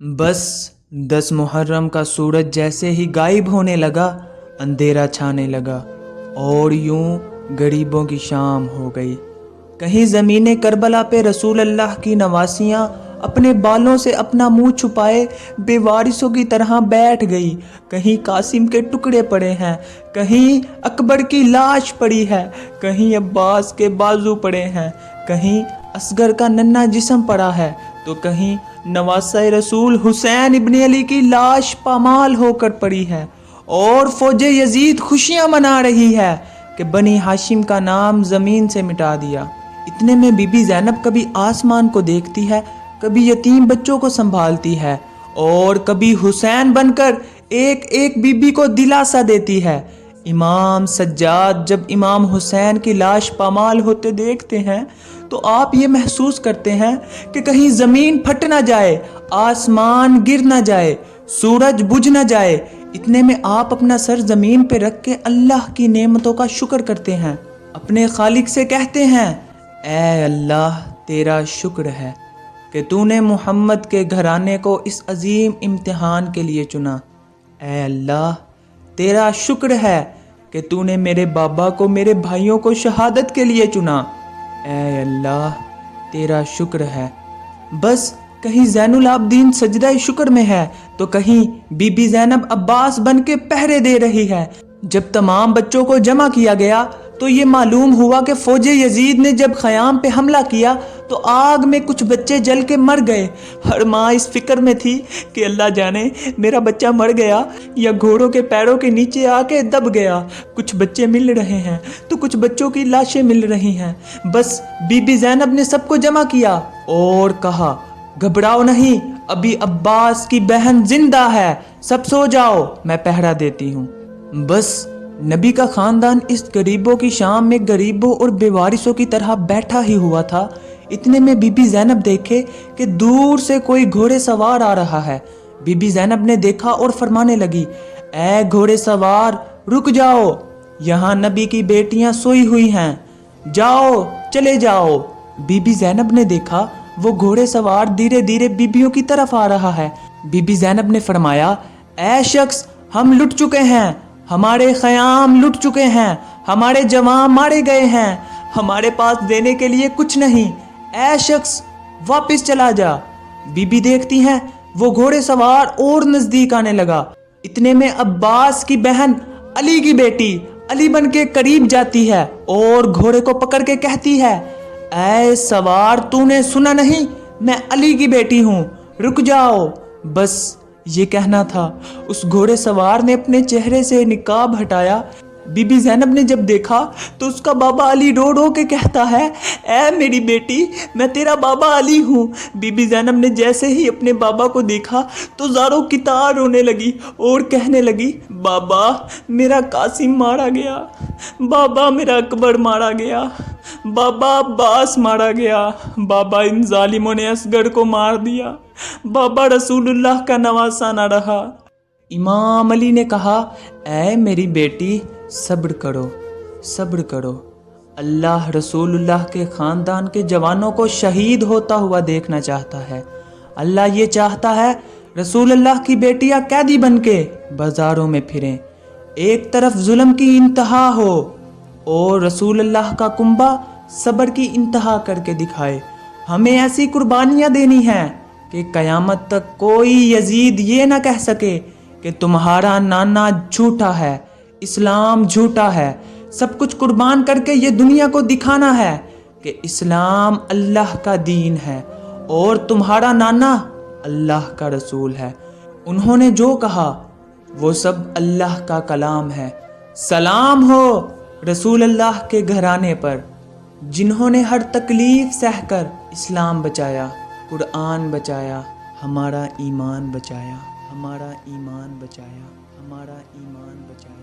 बस 10 मुहर्रम का सूरज जैसे ही गायब होने लगा, अंधेरा छाने लगा और यूं गरीबों की शाम हो गई। कहीं ज़मीन करबला पे रसूल अल्लाह की नवासियाँ अपने बालों से अपना मुंह छुपाए बेवारिसों की तरह बैठ गई। कहीं कासिम के टुकड़े पड़े हैं, कहीं अकबर की लाश पड़ी है, कहीं अब्बास के बाजू पड़े हैं, कहीं असगर का नन्हा जिस्म पड़ा है, तो कहीं नवासा रसूल हुसैन इब्न अली की लाश पामाल होकर पड़ी है। और फौज यजीद खुशियां मना रही है कि बनी हाशिम का नाम ज़मीन से मिटा दिया। इतने में बीबी ज़ैनब कभी आसमान को देखती है, कभी यतीम बच्चों को संभालती है और कभी हुसैन बनकर एक एक बीबी को दिलासा देती है। इमाम सज्जाद जब इमाम हुसैन की लाश पामाल होते देखते हैं तो आप ये महसूस करते हैं कि कहीं ज़मीन फट ना जाए, आसमान गिर ना जाए, सूरज बुझ ना जाए। इतने में आप अपना सर ज़मीन पे रख के अल्लाह की नेमतों का शुक्र करते हैं, अपने खालिक से कहते हैं, ऐ अल्लाह तेरा शुक्र है कि तूने मोहम्मद के घराने को इस अजीम इम्तिहान के लिए चुना। ऐ अल्लाह तेरा शुक्र है कि तूने मेरे बाबा को, मेरे भाइयों को शहादत के लिए चुना। ऐ अल्लाह तेरा शुक्र है। बस कहीं ज़ैनुल आबदीन सजदा शुक्र में है तो कहीं बीबी ज़ैनब अब्बास बन के पहरे दे रही है। जब तमाम बच्चों को जमा किया गया तो ये मालूम हुआ कि फौज यजीद ने जब ख़याम पे हमला किया तो आग में कुछ बच्चे जल के मर गए। हर माँ इस फिक्र में थी कि अल्लाह जाने मेरा बच्चा मर गया या घोड़ों के पैरों के नीचे आके दब गया। कुछ बच्चे मिल रहे हैं तो कुछ बच्चों की लाशें मिल रही हैं। बस बीबी ज़ैनब ने सबको जमा किया और कहा, घबराओ नहीं, अभी अब्बास की बहन जिंदा है, सब सो जाओ, मैं पहरा देती हूँ। बस नबी का ख़ानदान इस गरीबों की शाम में गरीबों और बेवारिसों की तरह बैठा ही हुआ था। इतने में बीबी ज़ैनब देखे कि दूर से कोई घोड़े सवार आ रहा है। बीबी ज़ैनब ने देखा और फरमाने लगी, ऐ घोड़े सवार रुक जाओ, यहाँ नबी की बेटियाँ सोई हुई हैं, जाओ चले जाओ। बीबी ज़ैनब ने देखा वो घोड़े सवार धीरे धीरे बीबियों की तरफ आ रहा है। बीबी ज़ैनब ने फरमाया, ऐ शख्स हम लुट चुके हैं, हमारे ख़याम लुट चुके हैं, हमारे जवान मारे गए हैं, हमारे पास देने के लिए कुछ नहीं, ऐ शख्स वापस चला जा। बीबी देखती हैं वो घोड़े सवार और नज़दीक आने लगा। इतने में अब्बास की बहन अली की बेटी अली बन के करीब जाती है और घोड़े को पकड़ के कहती है, ऐ सवार तूने सुना नहीं, मैं अली की बेटी हूँ, रुक जाओ। बस ये कहना था। उस घोड़े सवार ने अपने चेहरे से निकाब हटाया। बीबी ज़ैनब ने जब देखा तो उसका बाबा अली रो रो के कहता है, ऐ मेरी बेटी मैं तेरा बाबा अली हूँ। बीबी ज़ैनब ने जैसे ही अपने बाबा को देखा तो ज़ारों की तार रोने लगी और कहने लगी, बाबा मेरा कासिम मारा गया, बाबा मेरा अकबर मारा गया, बाबा अब्बास मारा गया, बाबा इन जालिमों ने असगर को मार दिया, बाबा रसूलुल्लाह का नवासा ना रहा। इमाम अली ने कहा, ऐ मेरी बेटी सब्र करो, सब्र करो, अल्लाह रसूलुल्लाह के ख़ानदान के जवानों को शहीद होता हुआ देखना चाहता है। अल्लाह ये चाहता है रसूलुल्लाह की बेटियां कैदी बन के बाज़ारों में फिरें, एक तरफ जुल्म की इंतहा हो और रसूलुल्लाह का कुंबा सब्र की इंतहा करके दिखाए। हमें ऐसी कुर्बानियाँ देनी हैं कि क़यामत तक कोई यजीद ये ना कह सके कि तुम्हारा नाना झूठा है, इस्लाम झूठा है। सब कुछ कुर्बान करके ये दुनिया को दिखाना है कि इस्लाम अल्लाह का दीन है और तुम्हारा नाना अल्लाह का रसूल है। उन्होंने जो कहा वो सब अल्लाह का कलाम है। सलाम हो रसूल अल्लाह के घराने पर, जिन्होंने हर तकलीफ सहकर इस्लाम बचाया, कुरान बचाया, हमारा ईमान बचाया, हमारा ईमान बचाया, हमारा ईमान बचाया।